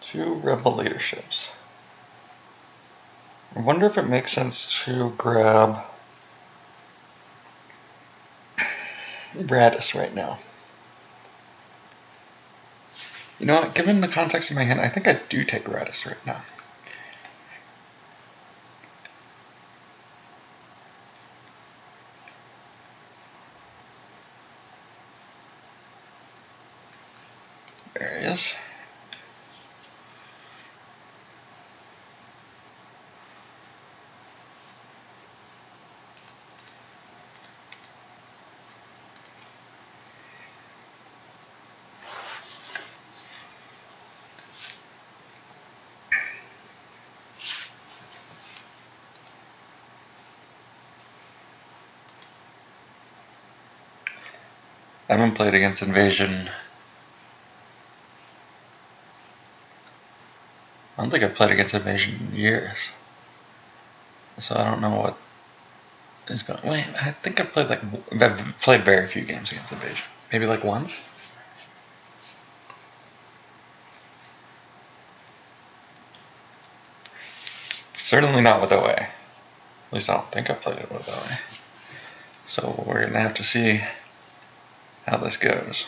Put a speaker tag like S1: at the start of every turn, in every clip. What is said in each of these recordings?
S1: Few rebel leaderships. I wonder if it makes sense to grab Radis right now. You know what, given the context of my hand, I think I do take Radis right now. There he is. I haven't played against Invasion. I don't think I've played against Invasion in years. So I don't know what is going. Wait, I think I've played very few games against Invasion. Maybe like once. Certainly not with OA. At least I don't think I've played it with OA. So we're gonna have to see how this goes.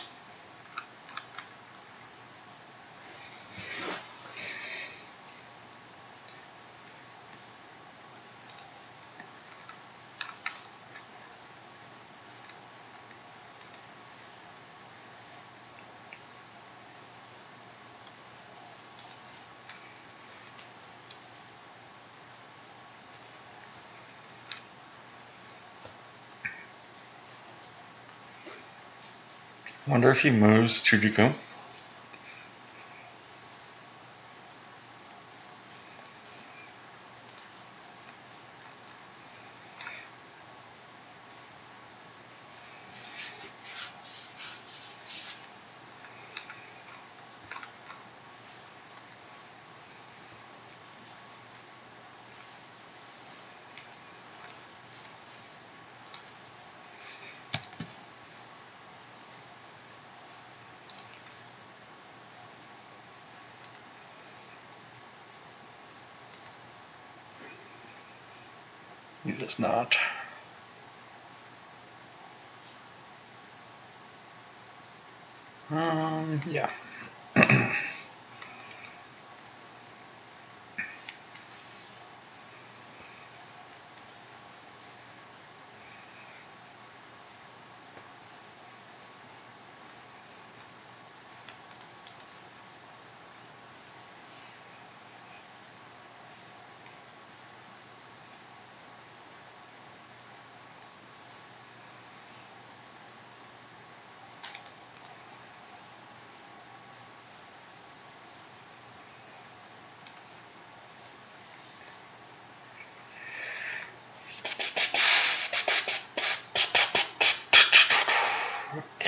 S1: Wonder if he moves Chujiku. He does not. Yeah.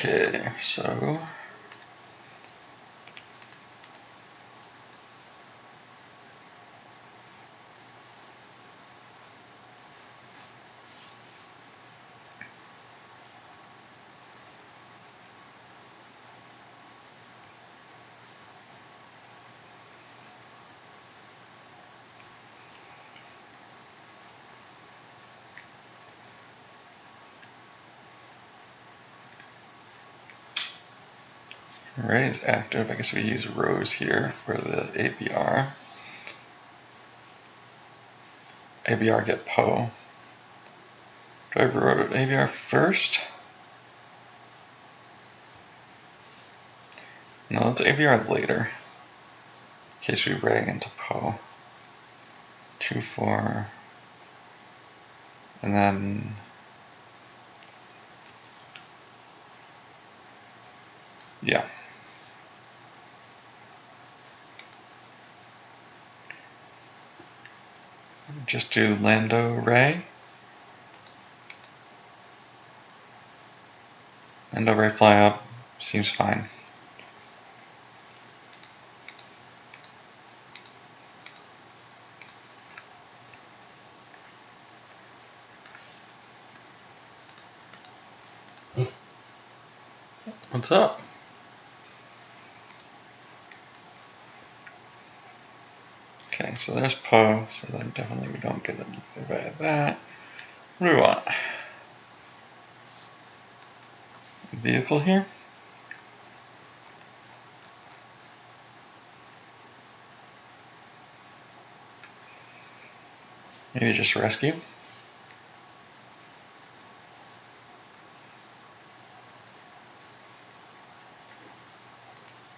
S1: Okay, so Ray is active. I guess we use Rose here for the ABR. ABR get Poe. Do I rotate ABR first? No, let's ABR later. In case we Ray into Poe. 2-4. And then yeah. Just do Lando Ray. Lando Ray fly up. Seems fine. What's up? Okay, so there's Poe, so then definitely we don't get it by that. What do we want? Vehicle here? Maybe just rescue?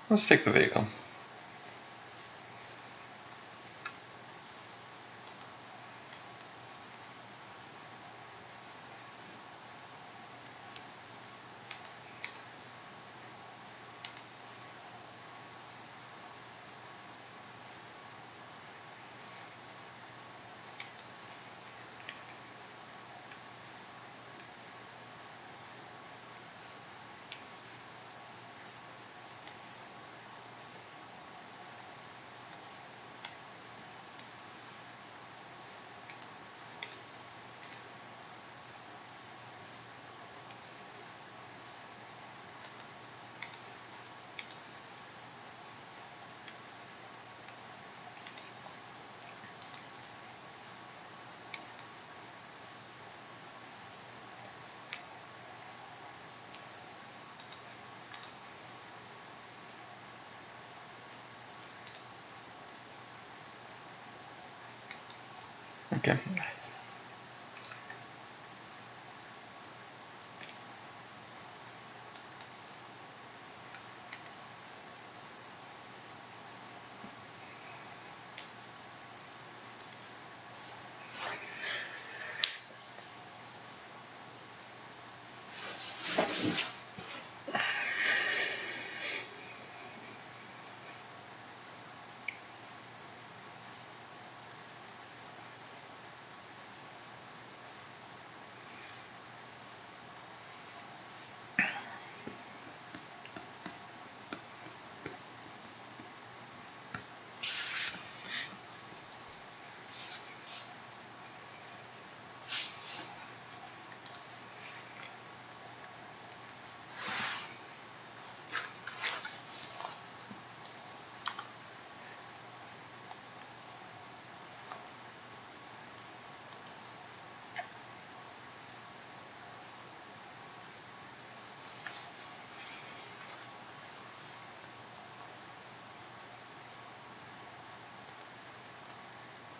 S1: Let's take the vehicle. Okay.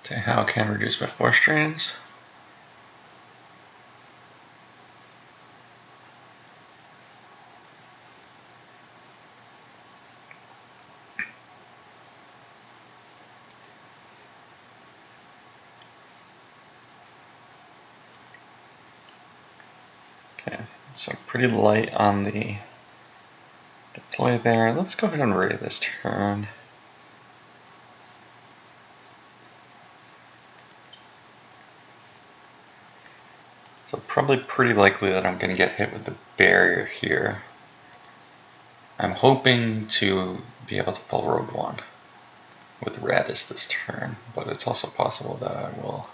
S1: Okay, how can reduce by 4 strands? Okay, so pretty light on the deploy there. Let's go ahead and raid this turn. So probably pretty likely that I'm going to get hit with the barrier here. I'm hoping to be able to pull Rogue One with Radis this turn, but it's also possible that I will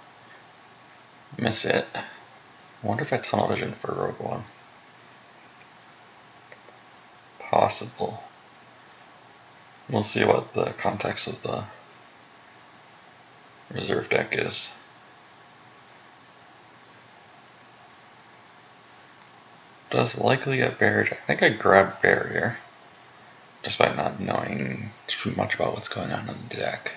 S1: miss it. I wonder if I tunnel vision for Rogue One. Possible. We'll see what the context of the reserve deck is. Does likely get buried. I think I grabbed barrier, despite not knowing too much about what's going on in the deck.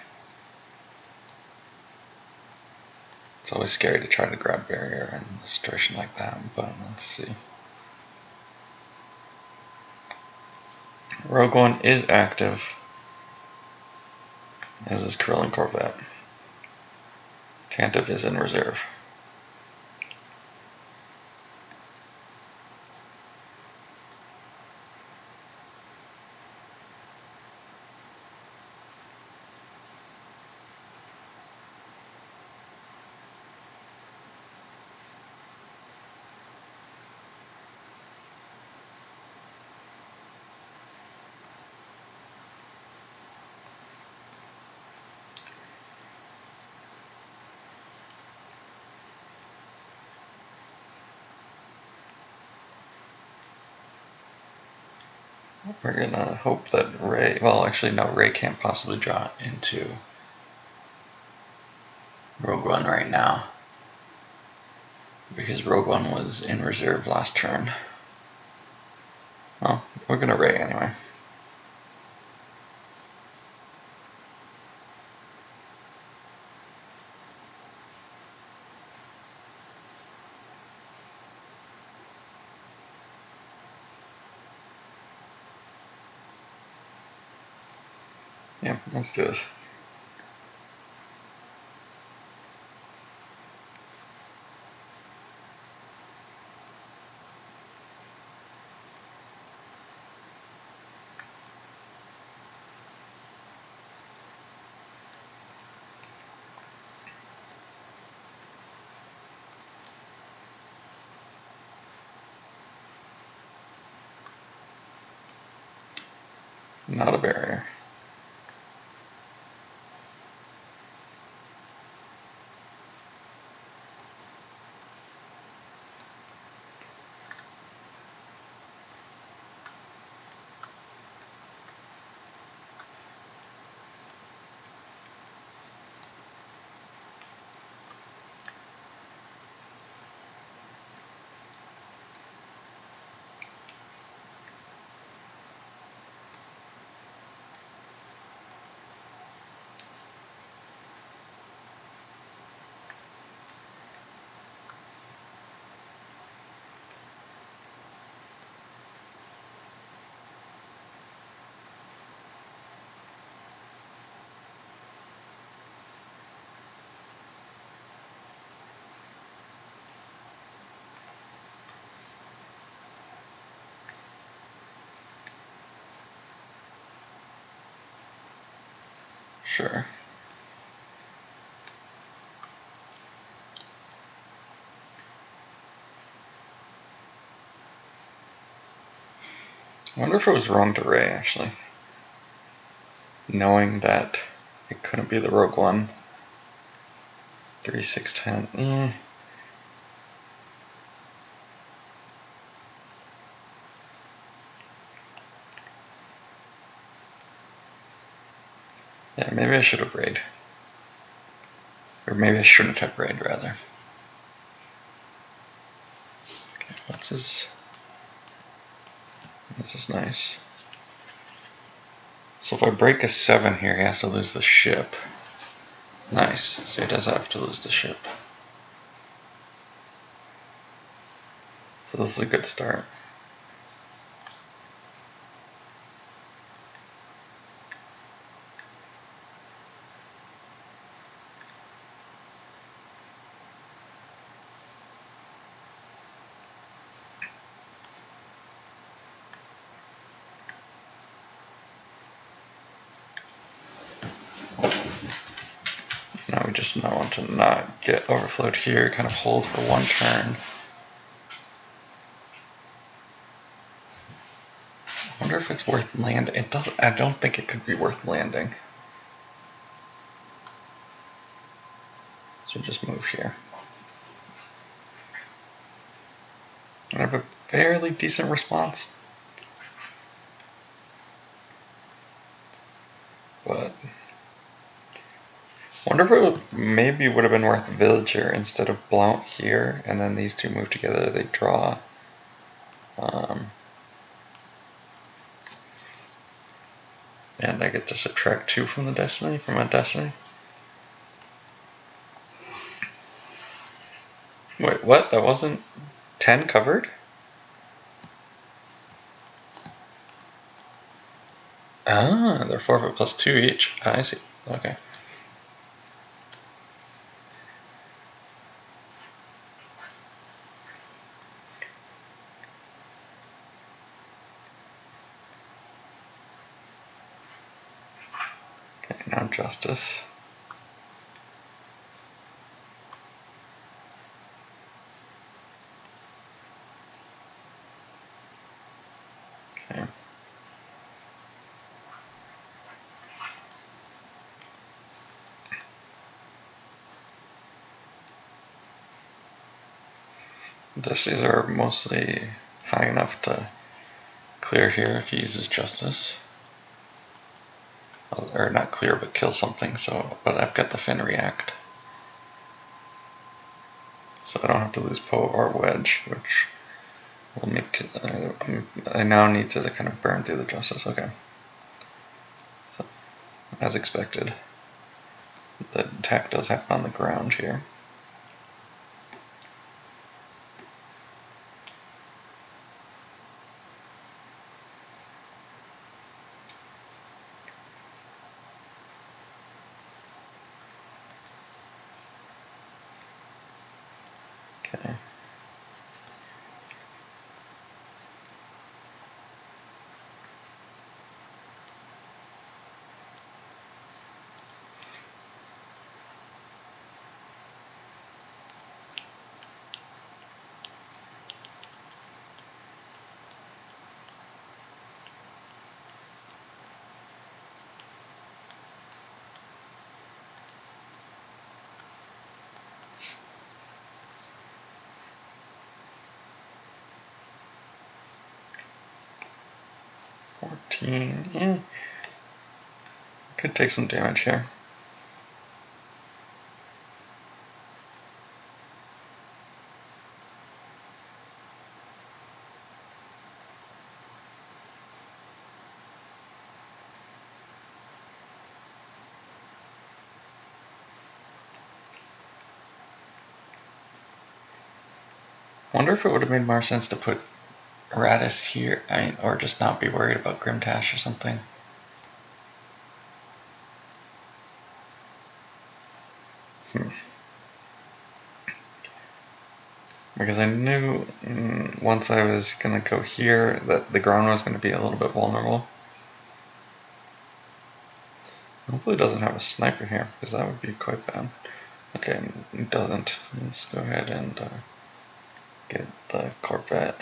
S1: It's always scary to try to grab barrier in a situation like that, but let's see. Rogue One is active, as is Krillin Corvette. Tantive is in reserve. We're gonna hope that Rey, well actually no, Rey can't possibly draw into Rogue One right now, because Rogue One was in reserve last turn. Well, we're gonna Ray anyway. Yeah, let's do this. Not a barrier. Sure. I wonder if it was wrong to Ray, actually. Knowing that it couldn't be the Rogue One. 3, 6, 10. Yeah, maybe I should have Rayed. Or maybe I shouldn't have Rayed, rather. Okay, what's his... This is nice. So if I break a 7 here, he has to lose the ship. Nice, so he does have to lose the ship. So this is a good start. Now we just want to not get overflowed here, kind of hold for one turn. I wonder if it's worth landing. It doesn't. I don't think it could be worth landing. So just move here. I have a fairly decent response. But I wonder if it maybe would have been worth Villager instead of Blount here, and then these two move together, they draw. And I get to subtract 2 from the Destiny, from my Destiny. Wait, what? That wasn't 10 covered? Ah, they're forfeit plus 2 each. I see. Okay. Okay, now Justice. Okay. Destinies are mostly high enough to clear here if he uses Justice. Or not clear, but kill something, so, but I've got the Finn React. so I don't have to lose Poe or Wedge, which will make I now need to kind of burn through the Justice. Okay. So, as expected, the attack does happen on the ground here. Okay. Yeah. Could take some damage here. Wonder if it would have made more sense to put Radis here, or just not be worried about Grimtash or something. Because I knew once I was going to go here that the ground was going to be a little bit vulnerable. Hopefully it doesn't have a sniper here, because that would be quite bad. Okay, it doesn't. Let's go ahead and get the Corvette.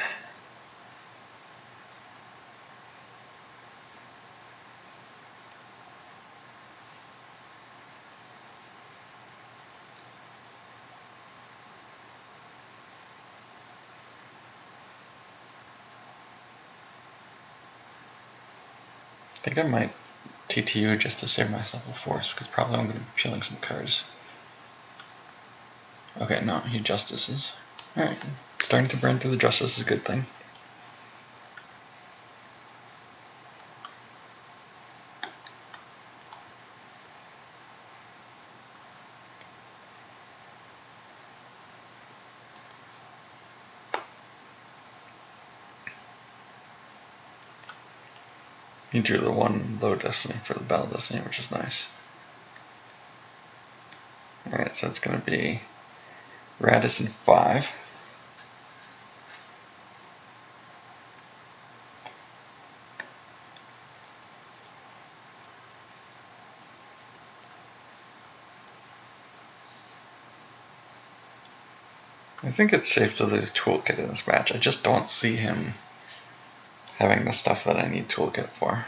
S1: I think I might TTU just to save myself a force, because probably I'm going to be peeling some cards. Okay, no, he Justices. Alright, starting to burn through the Justice is a good thing. He drew the one low destiny for the Battle Destiny, which is nice. Alright, so it's going to be Radis 5. I think it's safe to lose Toolkit in this match. I just don't see him having the stuff that I need Toolkit for.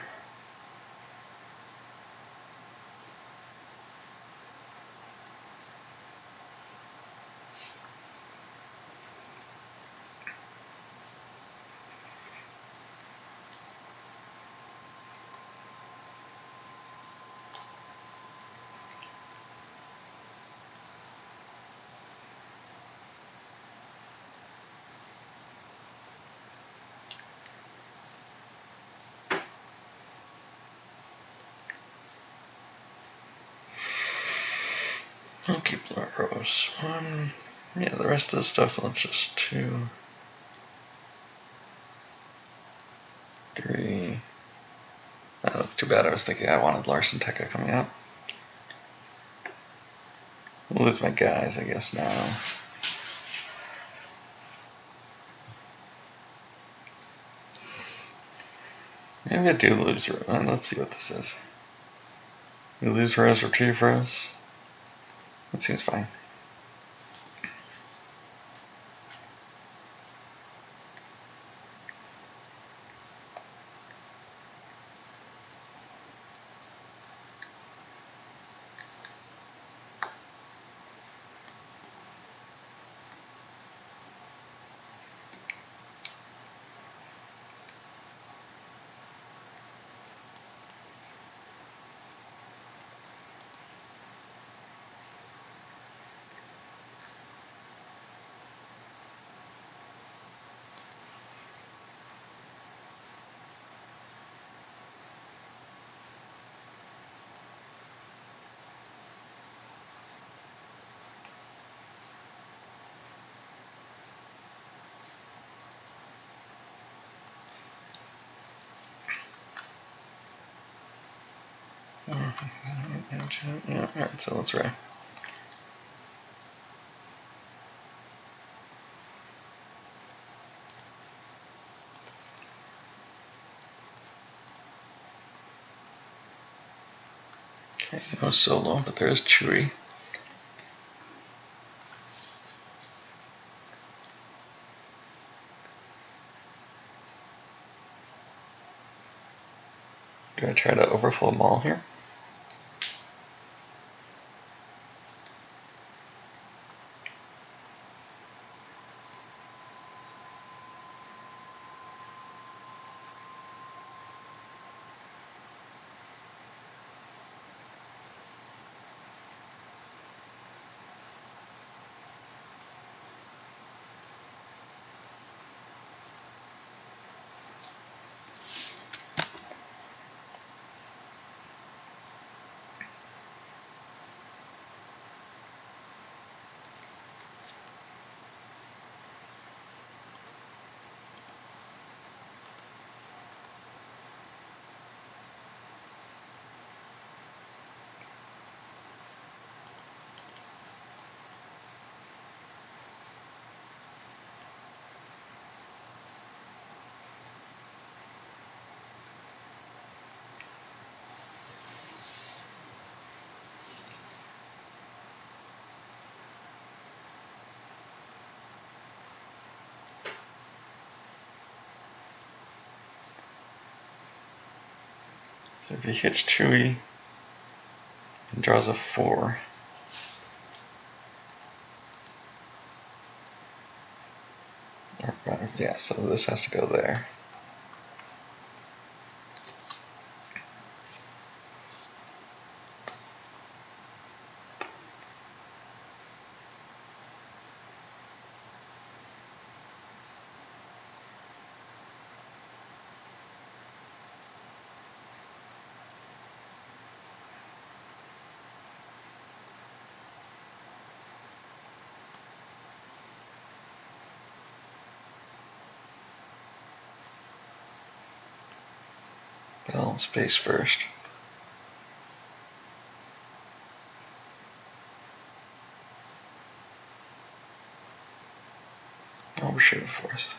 S1: I'll keep the Rose 1. Yeah, the rest of the stuff I'll just 2, 3. Oh, that's too bad. I was thinking I wanted Larsen Tekka coming out. I'll lose my guys, I guess, now. Maybe I do lose Rose. Let's see what this is. We lose Rose, retrieve Rose. That seems fine. Yeah, alright, so let's Ray. Okay, no solo, but there is Chewy. Do I try to overflow Maul here? So if he hits Chewy and draws a 4. Yeah, so this has to go there. Balance space first. Overshoot force.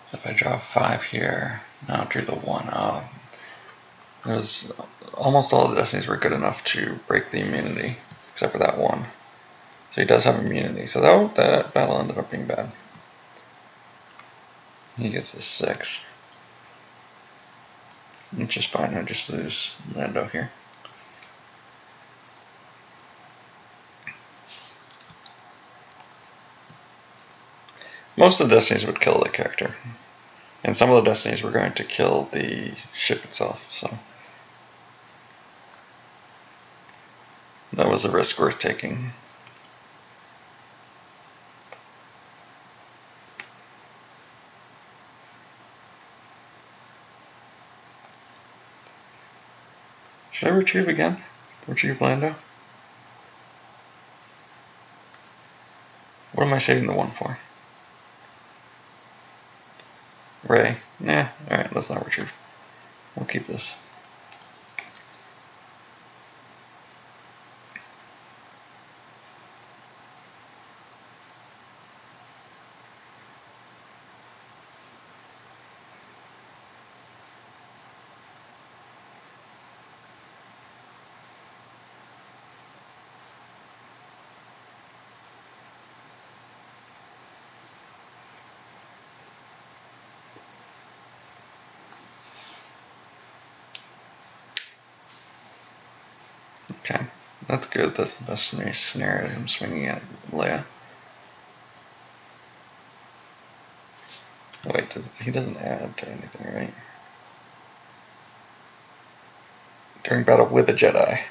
S1: So if I draw 5 here, now drew the 1. There's almost all of the destinies were good enough to break the immunity, except for that one. So he does have immunity. So that battle ended up being bad. He gets the 6. Which is fine. I just lose Lando here. Most of the destinies would kill the character. And some of the destinies were going to kill the ship itself, so that was a risk worth taking. Should I retrieve again? Retrieve Lando? What am I saving the 1 for? Ray? Nah, alright, let's not retrieve. We'll keep this. Okay, that's good. That's the best scenario. I'm swinging at Leia. Oh, wait, he doesn't add to anything, right? During battle with a Jedi.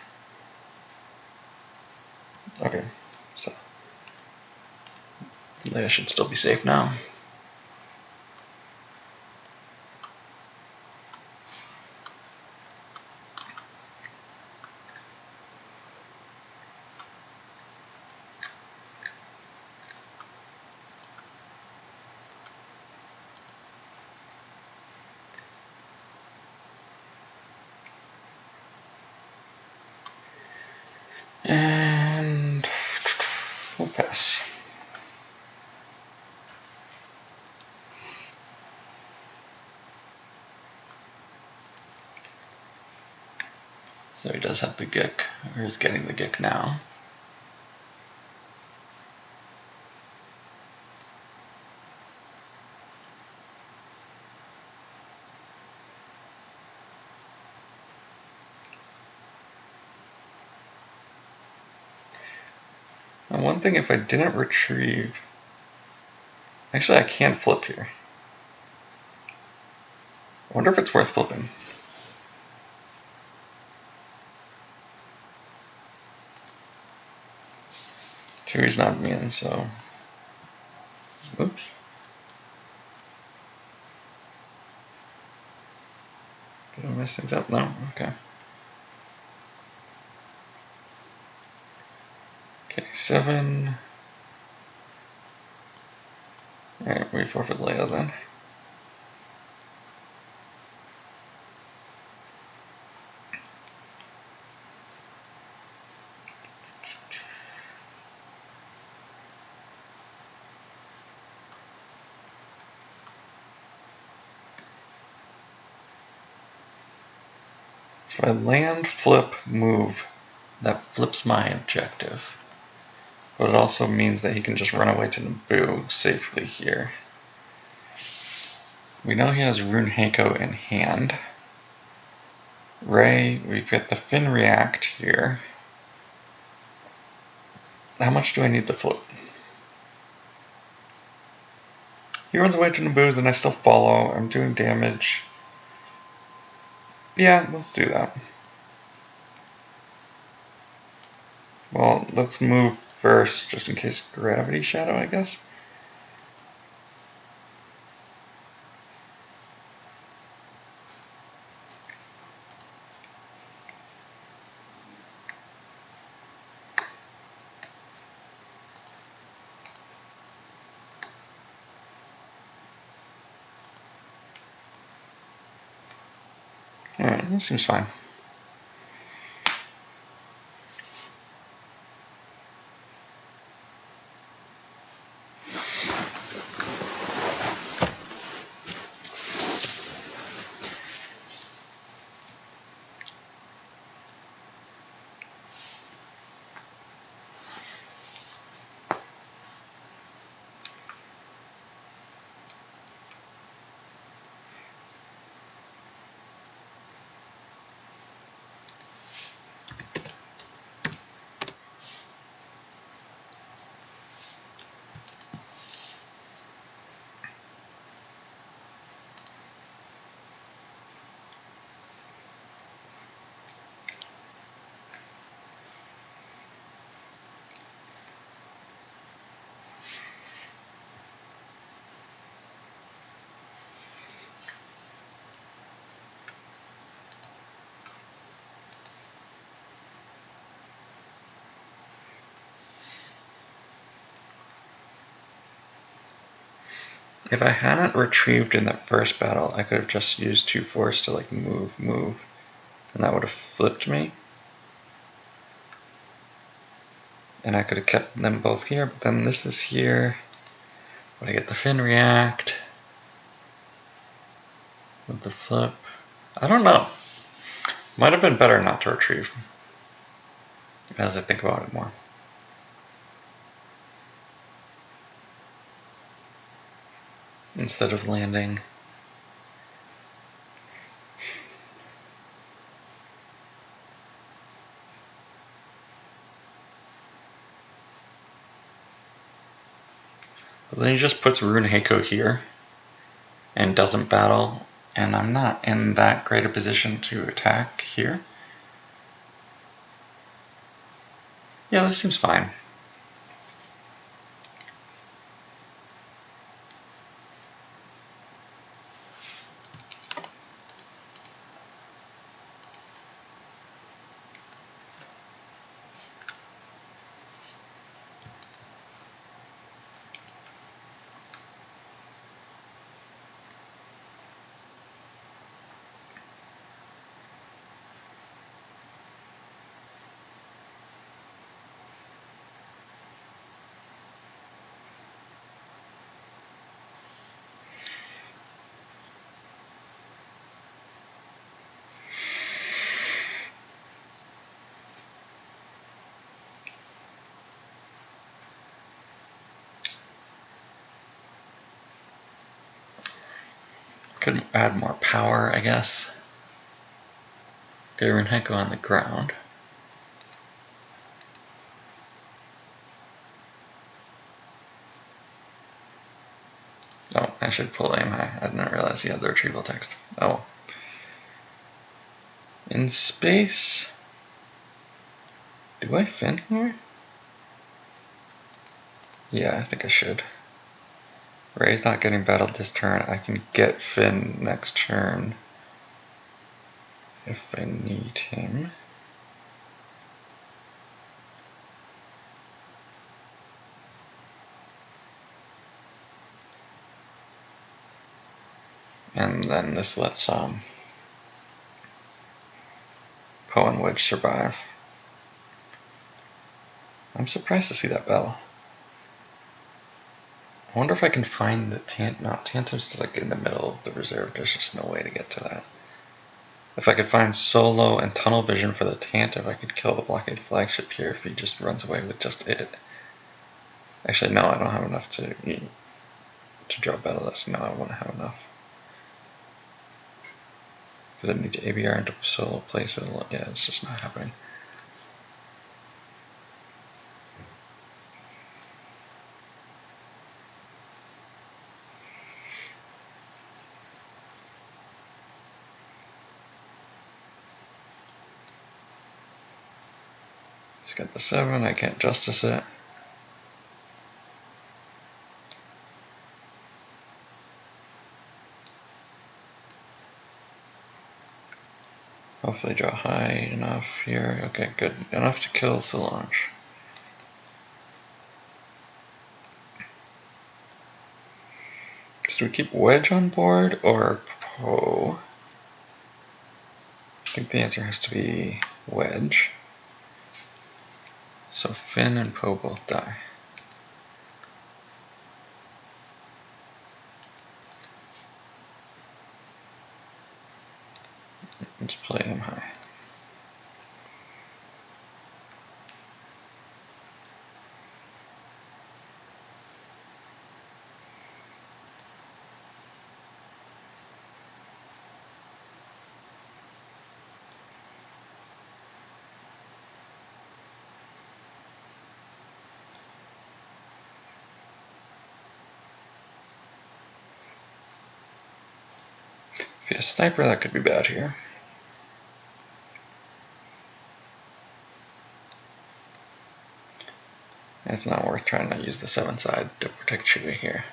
S1: Okay, so Leia should still be safe now. And we'll pass. So he does have the Gick, or is getting the Gick now. Now, one thing, if I didn't retrieve, actually I can't flip here. I wonder if it's worth flipping. Two's not immune, so. Oops. Did I mess things up? No? Okay. Okay, 7. Alright, we forfeit Leia then. So I land, flip, move. That flips my objective. But it also means that he can just run away to Naboo safely here. We know he has Rune Heiko in hand. Rey, we've got the Finn React here. How much do I need to flip? He runs away to Naboo, then I still follow. I'm doing damage. Yeah, let's do that. Well, let's move first, just in case Gravity Shadow, I guess. Alright, that seems fine. If I hadn't retrieved in that first battle, I could have just used 2 Force to like move, and that would have flipped me. And I could have kept them both here, but then this is here. But I get the Finn React with the flip. I don't know. Might have been better not to retrieve, as I think about it more. Instead of landing. But then he just puts Rune Heiko here and doesn't battle, and I'm not in that great a position to attack here. Yeah, this seems fine. Could add more power, I guess. Get Runeheko on the ground. Oh, I should pull aim high. I didn't realize he had the retrieval text. Oh. In space. Do I fin here? Yeah, I think I should. Ray's not getting battled this turn. I can get Finn next turn if I need him. And then this lets Poe and Wedge survive. I'm surprised to see that battle. I wonder if I can find the Tantum's like in the middle of the reserve. There's just no way to get to that. If I could find Solo and Tunnel Vision for the Tantum, I could kill the Blockade flagship here if he just runs away with just it. Actually, no, I don't have enough to draw Battle List. No, I won't have enough. Because I need to ABR into Solo place it. Yeah, it's just not happening. He's got the 7, I can't justice it. Hopefully draw high enough here. Okay, good. Enough to kill Solange. So do we keep Wedge on board or Poe? I think the answer has to be Wedge. So Finn and Poe both die. Let's play him high. If he has Sniper, that could be bad here. It's not worth trying to use the 7 side to protect Chewie here.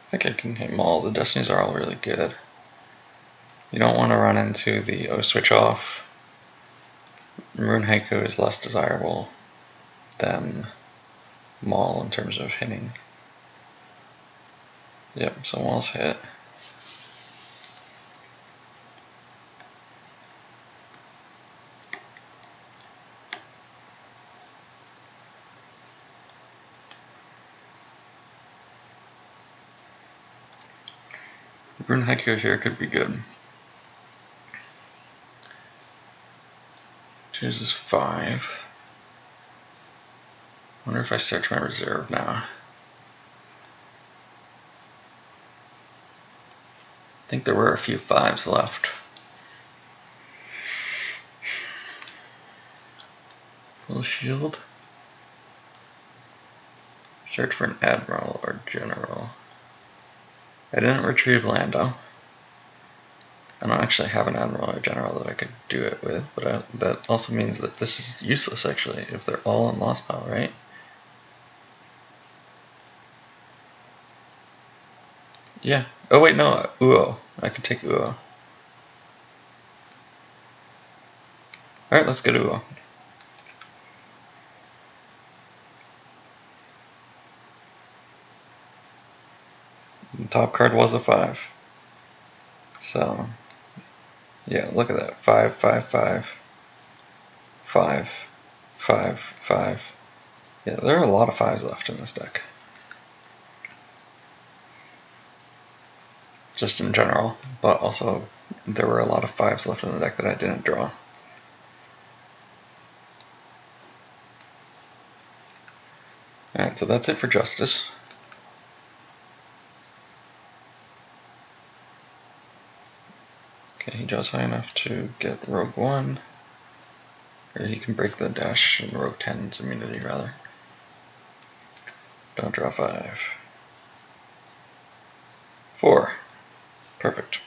S1: I think I can hit them all. The Destinies are all really good. You don't want to run into the O switch off. Runeheko is less desirable than Maul in terms of hitting. Yep, so Maul's hit. Runeheko here could be good. Chooses 5. Wonder if I search my reserve now. I think there were a few 5s left. Full shield. Search for an admiral or general. I didn't retrieve Lando. I don't actually have an admiral or general that I could do it with, but that also means that this is useless actually if they're all in Lost Pile, right? Yeah. Oh wait, no, Uo. I could take Uo. Alright, let's get Uo. The top card was a 5. So, yeah, look at that. 5, 5, 5. 5, 5, 5. Yeah, there are a lot of 5s left in this deck. just in general, but also there were a lot of 5s left in the deck that I didn't draw. Alright, so that's it for Justice. Okay, he draws high enough to get Rogue 1. Or he can break the dash and Rogue 10's immunity, rather. Don't draw 5. 4. Perfect.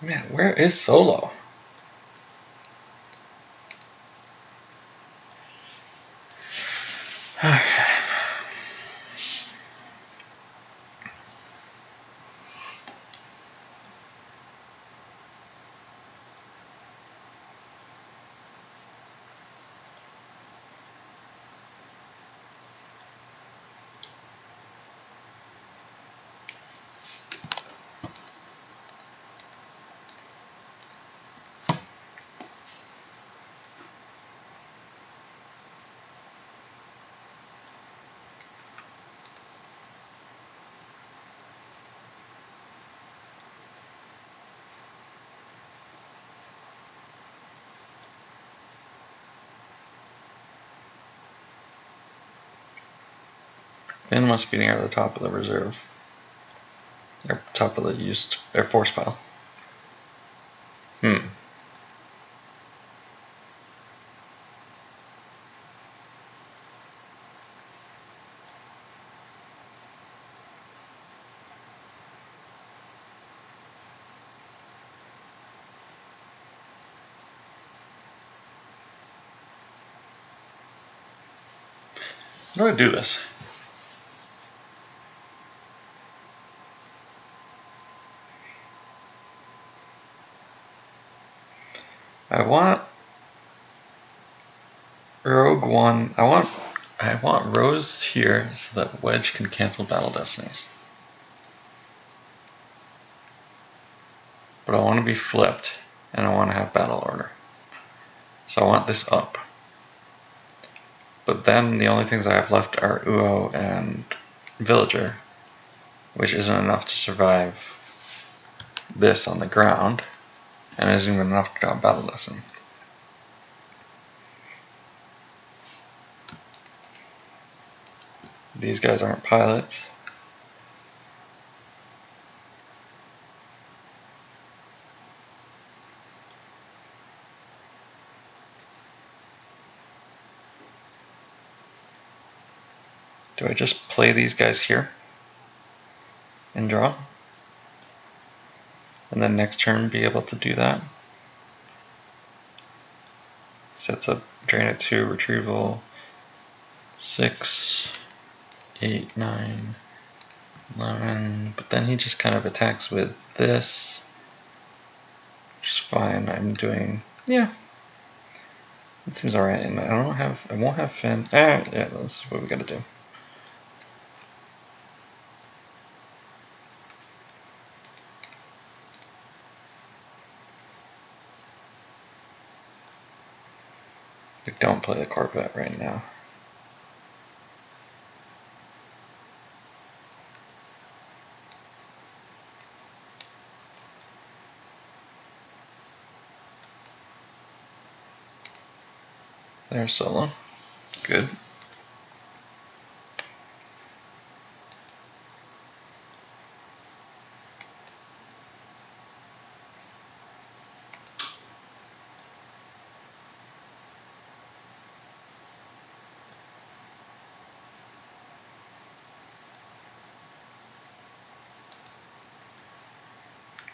S1: Man, where is Solo? Finn must be near the top of the reserve. Or top of the used Air Force pile. How do I do this? I want Rogue One. I want Rose here so that Wedge can cancel Battle Destinies. But I want to be flipped, and I want to have Battle Order. So I want this up. But then the only things I have left are Uo and Villager, which isn't enough to survive this on the ground, and isn't even enough to draw Battle Destiny. These guys aren't pilots. Do I just play these guys here and draw? And then next turn be able to do that? Sets up drain at 2, retrieval 6, 8, 9, 11. But then he just kind of attacks with this, which is fine. I'm doing, yeah. It seems alright, and I won't have Finn. Yeah, that's what we gotta do. We don't play the Corvette right now. There's Solo. Good.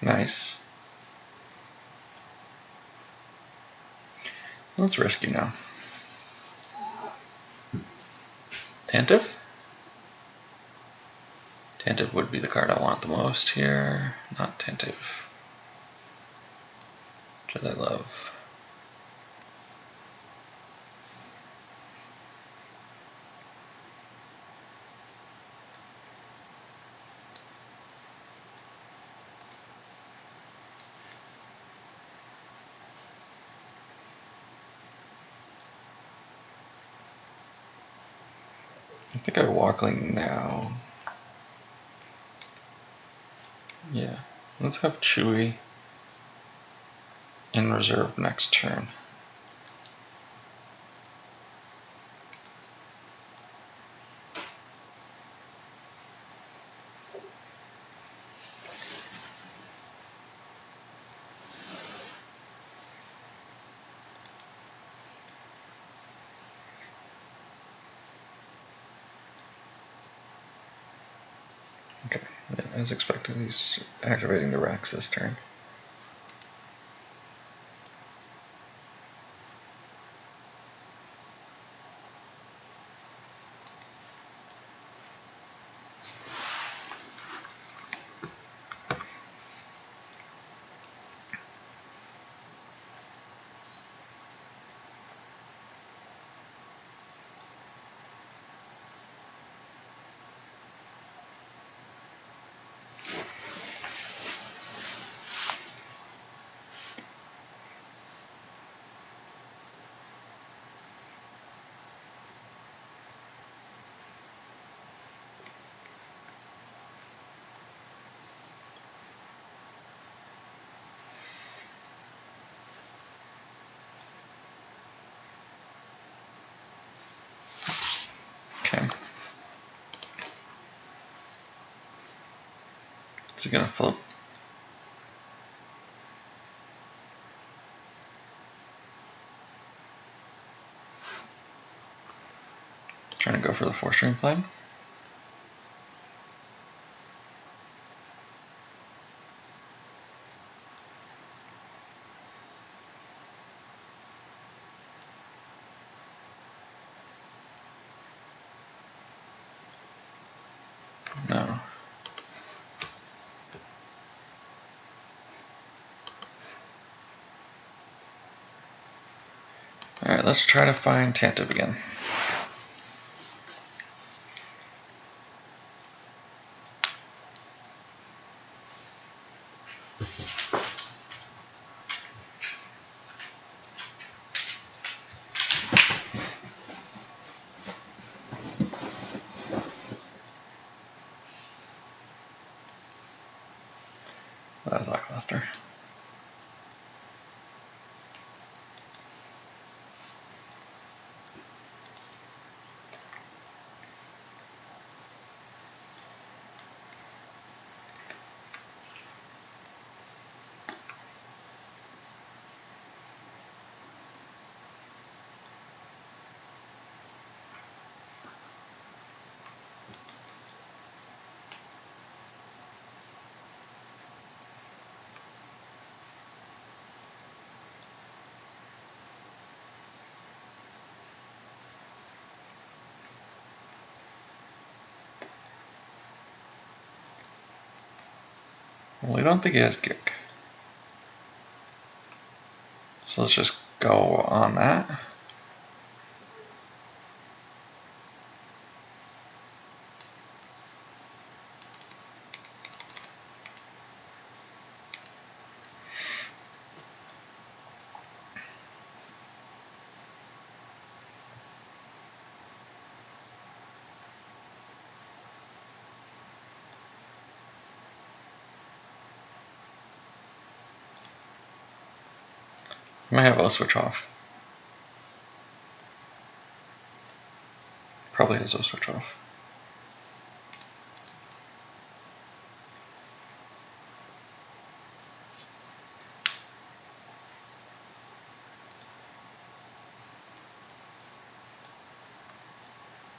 S1: Nice. Let's rescue now. Tantive? Tantive would be the card I want the most here. Not Tantive. Which I love. I think I Walkling now. Yeah. Let's have Chewie in reserve next turn. Okay, as expected, he's activating the Rex this turn. Okay. Is he gonna float? Trying to go for the 4-string plan. No. Alright, let's try to find Tantive again. That was lackluster. Well, we don't think he has Kick. So let's just go on that. I might have O switch off. Probably has O switch off.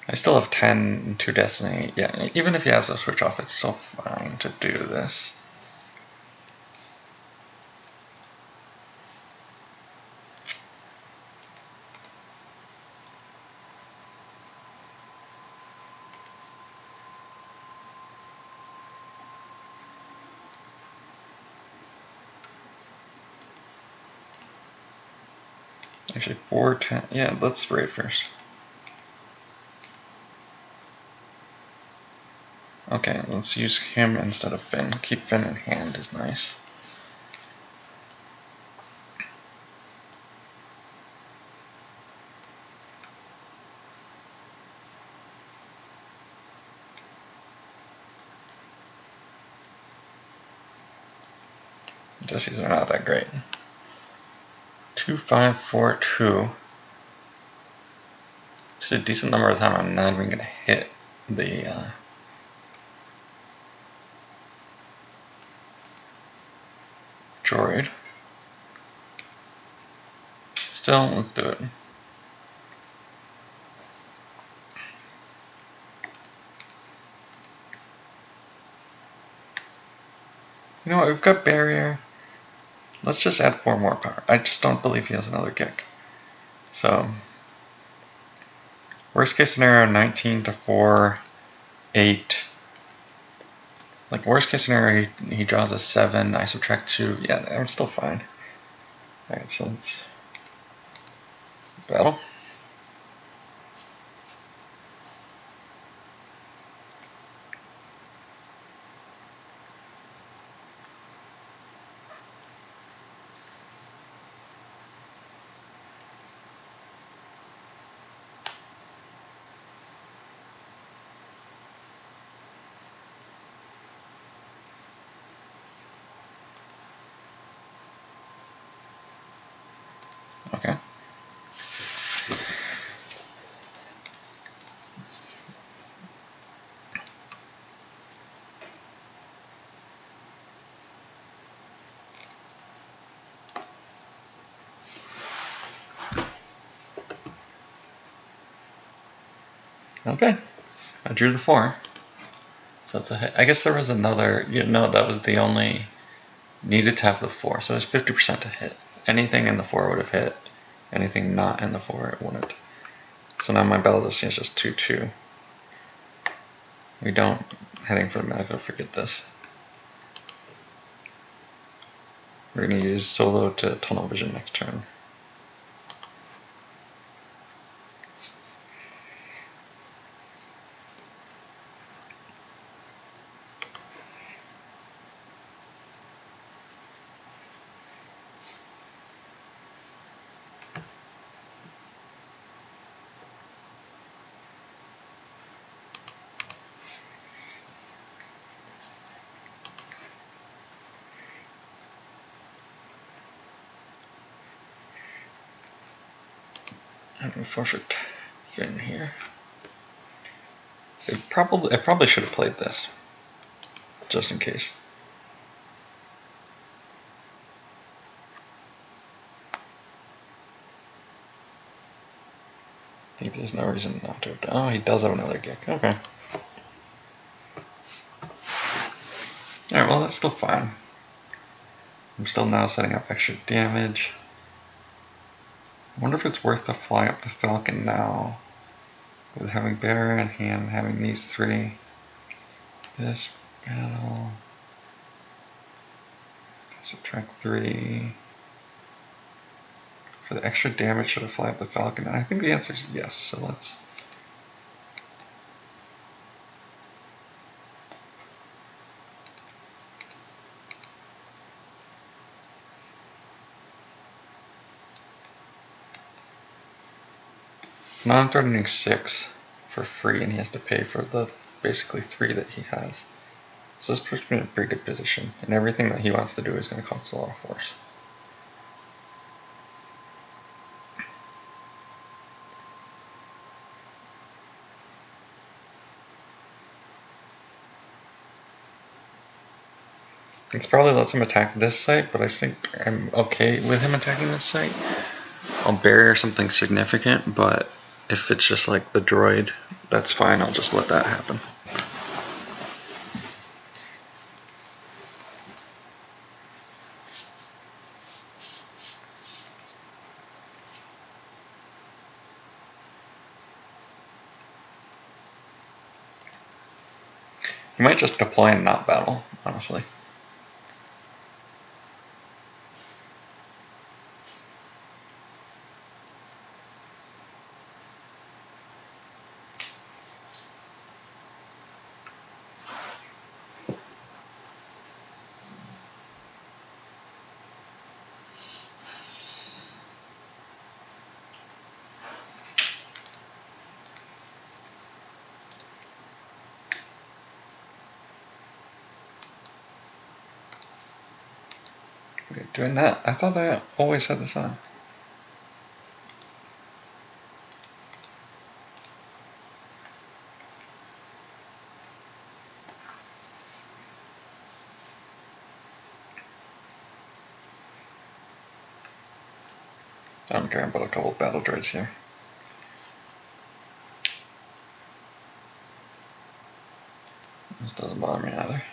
S1: I still have 10 to Destiny. Yeah, even if he has a switch off, it's still fine to do this. Actually, 410. Yeah, let's raid first. Okay, let's use him instead of Finn. Keep Finn in hand is nice. Jesse's are not that great. 2542. Just a decent number of time. I'm not even gonna hit the droid. Still, let's do it. You know what? We've got barrier. Let's just add 4 more power. I just don't believe he has another kick. So, worst case scenario, 19 to 4, 8. Like, worst case scenario, he draws a 7, I subtract 2. Yeah, I'm still fine. Alright, so let's battle. Okay. Okay. I drew the 4. So that's a hit. I guess there was another, that was the only, needed to have the 4. So it's 50% to hit. Anything in the 4 would have hit. Anything not in the 4, it wouldn't. So now my battle distance is just 2-2. We don't, heading for the medical, forget this. We're going to use solo to tunnel vision next turn. I'm going to forfeit Finn here. I probably should have played this, just in case. I think there's no reason not to. Oh, he does have another gig. Okay. Alright, well, that's still fine. I'm still now setting up extra damage. I wonder if it's worth to fly up the Falcon now. With having Bearer in hand, having these 3. This battle. Subtract 3. For the extra damage, should I fly up the Falcon? And I think the answer is yes, so let's... So now I'm threatening 6 for free, and he has to pay for the basically 3 that he has. So this puts me in a pretty good position, and everything that he wants to do is going to cost a lot of force. It's probably lets him attack this site, but I think I'm okay with him attacking this site. I'll barrier something significant, but if it's just like the droid, that's fine. I'll just let that happen. You might just deploy and not battle, honestly. Okay, doing that. I thought I always had this on. I don't care about a couple of battle droids here. This doesn't bother me either.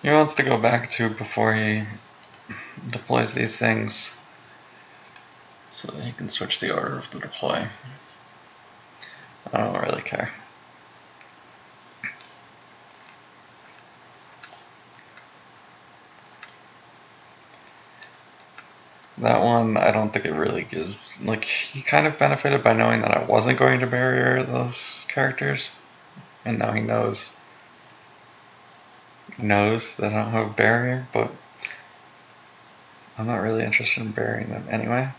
S1: He wants to go back to before he deploys these things so that he can switch the order of the deploy. I don't really care. That one, I don't think it really gives, like, he kind of benefited by knowing that I wasn't going to barrier those characters, and now he knows that I don't have a barrier, but I'm not really interested in burying them anyway.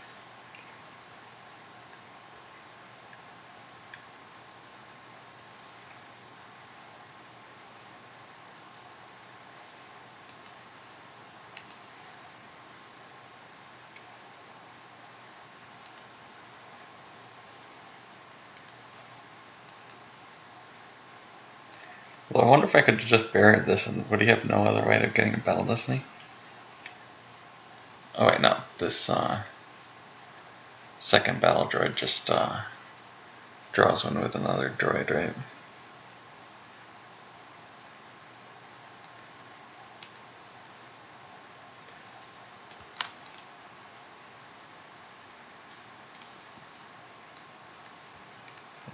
S1: Well, I wonder if I could just bury this, and would he have no other way of getting a Battle Destiny? Oh wait, no. This second battle droid just draws one with another droid, right?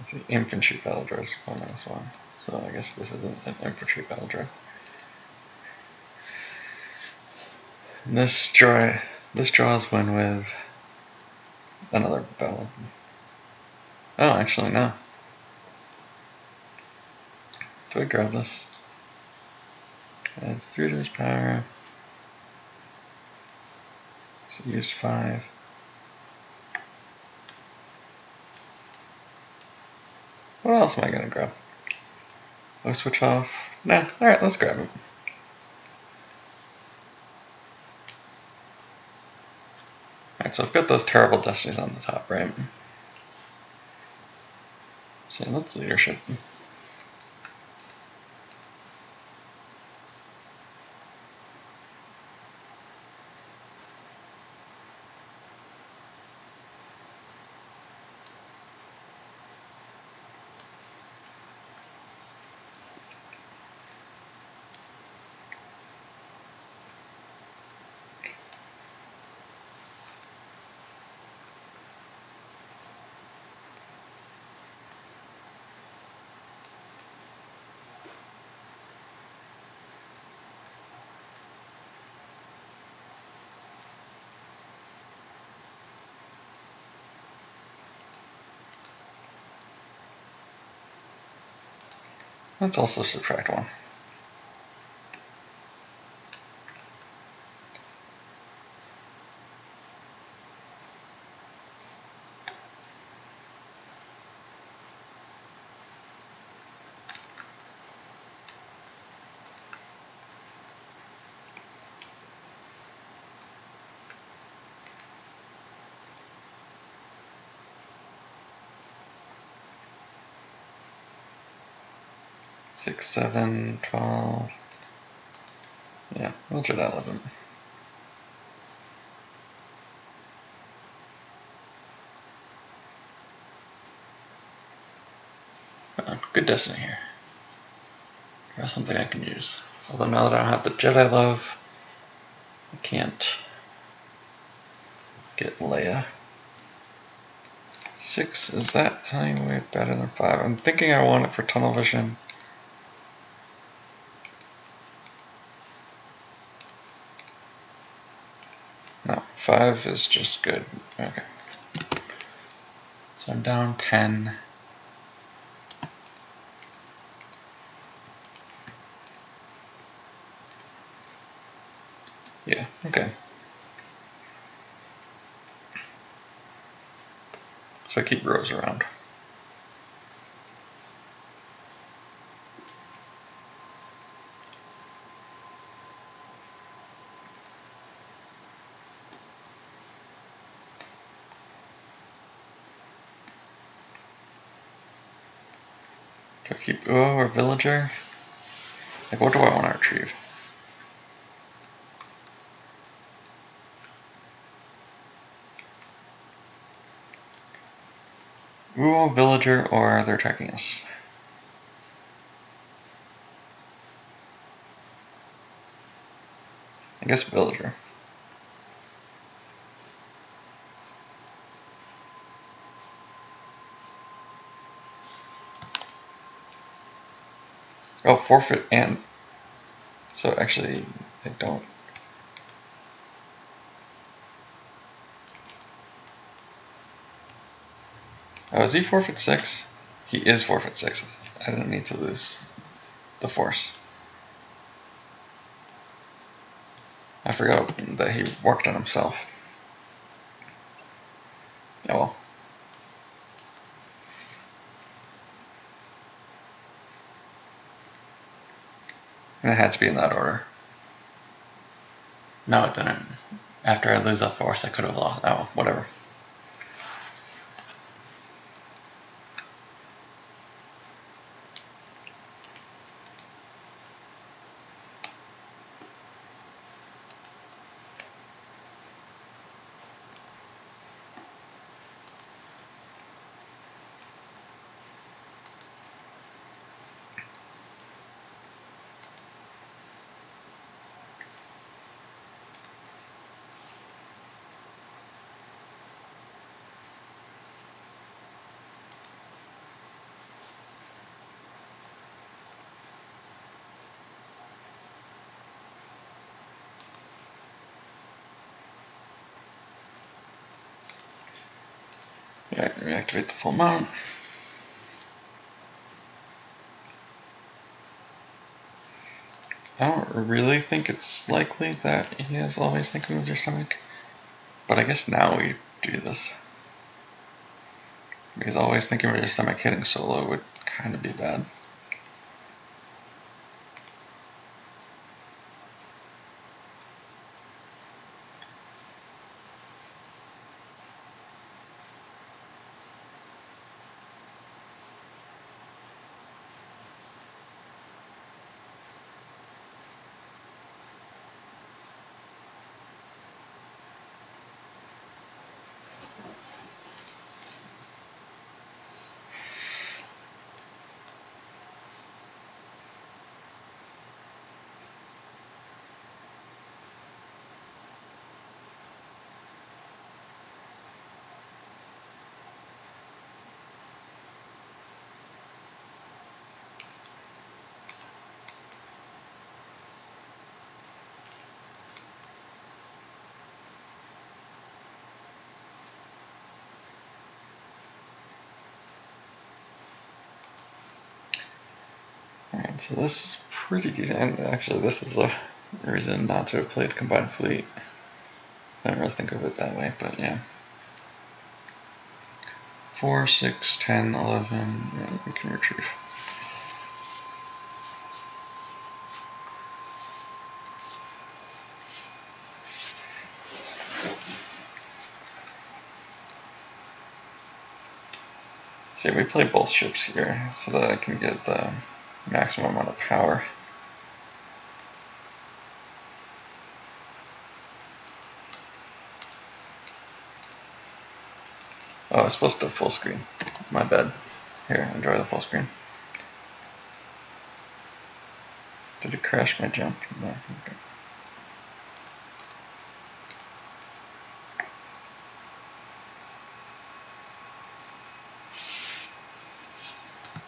S1: It's the infantry battle droid, 1-1. So I guess this isn't an infantry battle droid. This draws one with another battle. Oh, actually no. Do I grab this? It's 3 to its power. So used 5. What else am I gonna grab? Oh, switch off. Nah, alright, let's grab it. Alright, so I've got those terrible destinies on the top, right? So that's leadership. Let's also subtract 1. Six, 7, 12. Yeah, we'll try that 11. Good destiny here. There's something I can use. Although now that I don't have the Jedi love, I can't get Leia. 6, is that any way better than 5? I'm thinking I want it for tunnel vision. No, 5 is just good. Okay. So I'm down 10. Yeah, okay. So I keep Rose around. Do I keep Uo or Villager? Like, what do I want to retrieve? Uo, Villager, or they're attacking us? I guess Villager. Oh, forfeit and... So actually, I don't... Oh, is he forfeit 6? He is forfeit 6. I didn't need to lose the Force. I forgot that he worked on himself. Oh well. And it had to be in that order. No, it didn't. After I lose that Force, I could have lost. Oh, whatever. Yeah, reactivate the full mount. I don't really think it's likely that he is always thinking with your stomach, but I guess now we do this. Because always thinking with your stomach hitting solo would kind of be bad. Alright, so this is pretty decent, and actually this is the reason not to have played Combined Fleet. I don't really think of it that way, but yeah. 4, 6, 10, 11, and we can retrieve. See, we play both ships here so that I can get the maximum amount of power. Oh, I was supposed to full screen. My bad. Here, enjoy the full screen. Did it crash my jump? No. Okay.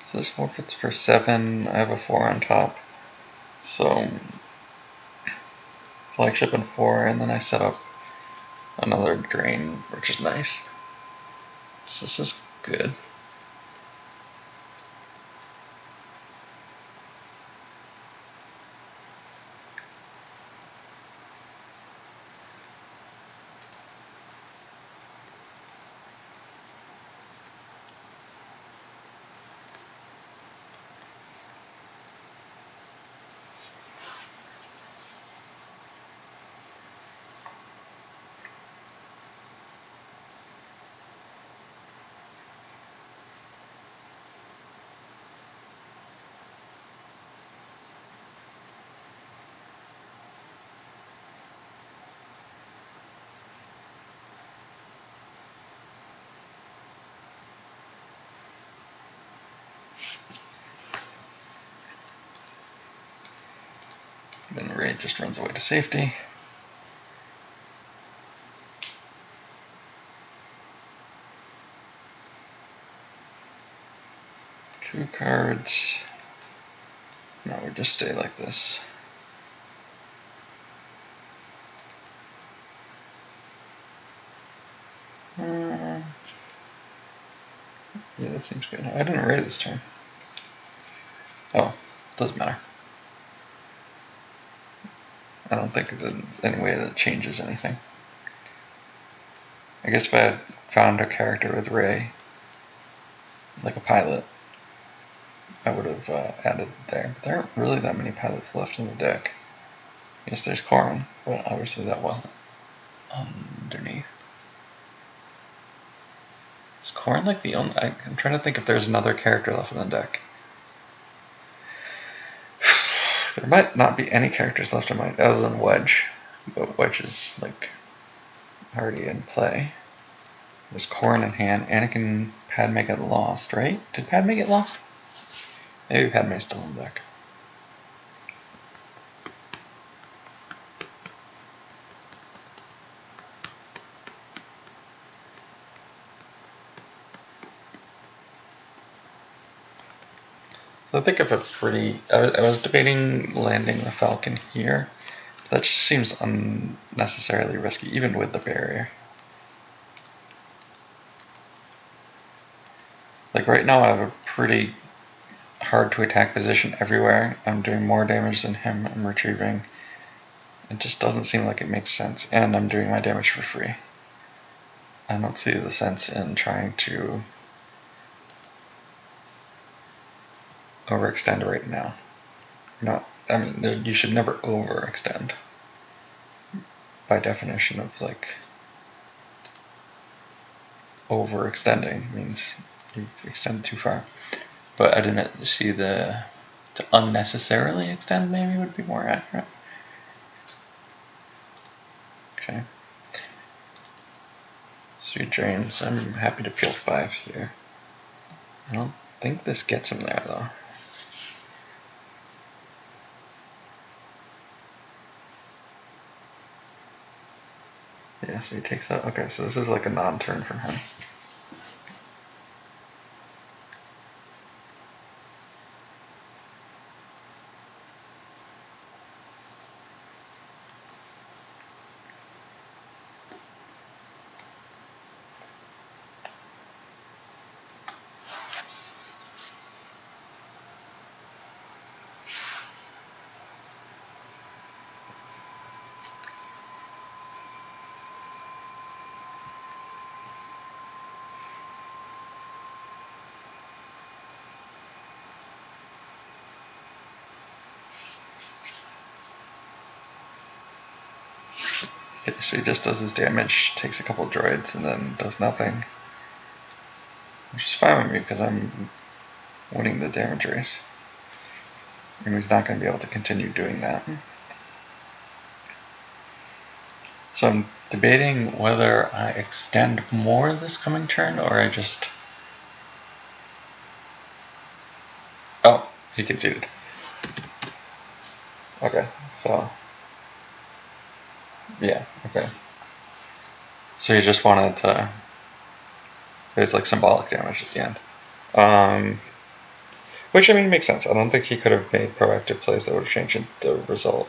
S1: So this forfeits for 7. I have a 4 on top. So flagship and 4, and then I set up another drain, which is nice. So this is good. Then Ray just runs away to safety. Two cards. No, we just stay like this. Yeah, this seems good. I didn't Ray this turn. Oh, doesn't matter. I don't think there's any way that changes anything. I guess if I had found a character with Ray, like a pilot, I would have added there. But there aren't really that many pilots left in the deck. Yes, there's Corrin, but obviously that wasn't underneath. Is Corrin like the only... I'm trying to think if there's another character left in the deck. There might not be any characters left in my... other than Wedge. But Wedge is, like, already in play. There's Corrin in hand. Anakin, Padme get lost, right? Did Padme get lost? Maybe Padme's still in the deck. So I think of a pretty... I was debating landing the Falcon here. But that just seems unnecessarily risky, even with the barrier. Like right now I have a pretty hard to attack position everywhere. I'm doing more damage than him. I'm retrieving. It just doesn't seem like it makes sense. And I'm doing my damage for free. I don't see the sense in trying to overextend right now. I mean, you should never overextend. By definition of like overextending means you've extended too far. But I didn't see to unnecessarily extend maybe would be more accurate. Okay. Sweet drains. I'm happy to peel 5 here. I don't think this gets him there though. Yeah, so he takes that. Okay, so this is like a non-turn from him. Okay, so he just does his damage, takes a couple droids, and then does nothing. Which is fine with me because I'm winning the damage race. And he's not going to be able to continue doing that. So I'm debating whether I extend more this coming turn or I just... Oh, he conceded. Okay, so... Yeah, okay. So he just wanted to... There's like symbolic damage at the end. Which, I mean, makes sense. I don't think he could have made proactive plays that would have changed the result.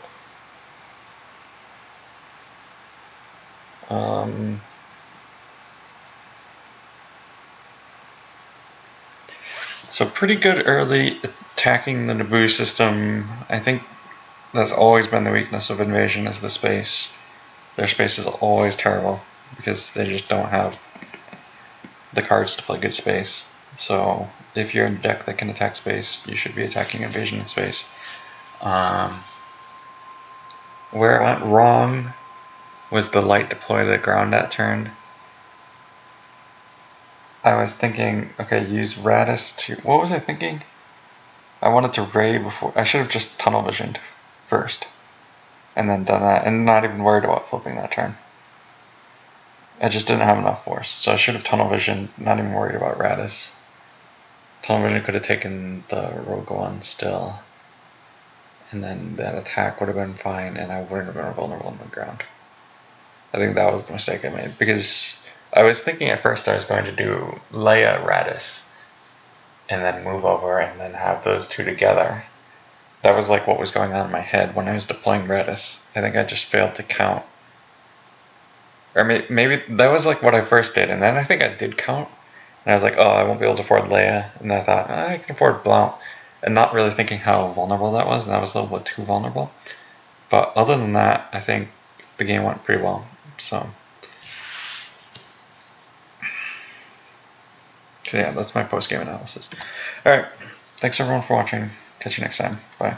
S1: So pretty good early attacking the Naboo system. I think that's always been the weakness of Invasion is the space. Their space is always terrible because they just don't have the cards to play good space. So if you're in a deck that can attack space, you should be attacking Invasion in space. Where it went wrong was the light deploy to the ground that turn. I was thinking, okay, use Raddus to... What was I thinking? I wanted to Ray before... I should have just Tunnel Visioned first. And then done that, and not even worried about flipping that turn. I just didn't have enough force, so I should have Tunnel Vision, not even worried about Raddus. Tunnel Vision could have taken the Rogue One still. And then that attack would have been fine, and I wouldn't have been vulnerable on the ground. I think that was the mistake I made, because I was thinking at first I was going to do Leia Raddus, and then move over and then have those two together. That was like what was going on in my head when I was deploying Raddus. I think I just failed to count. Or maybe that was like what I first did, and then I think I did count. And I was like, oh, I won't be able to afford Leia. And then I thought, I can afford Blount. And not really thinking how vulnerable that was, and that was a little bit too vulnerable. But other than that, I think the game went pretty well. So yeah, that's my post-game analysis. Alright, thanks everyone for watching. Catch you next time. Bye.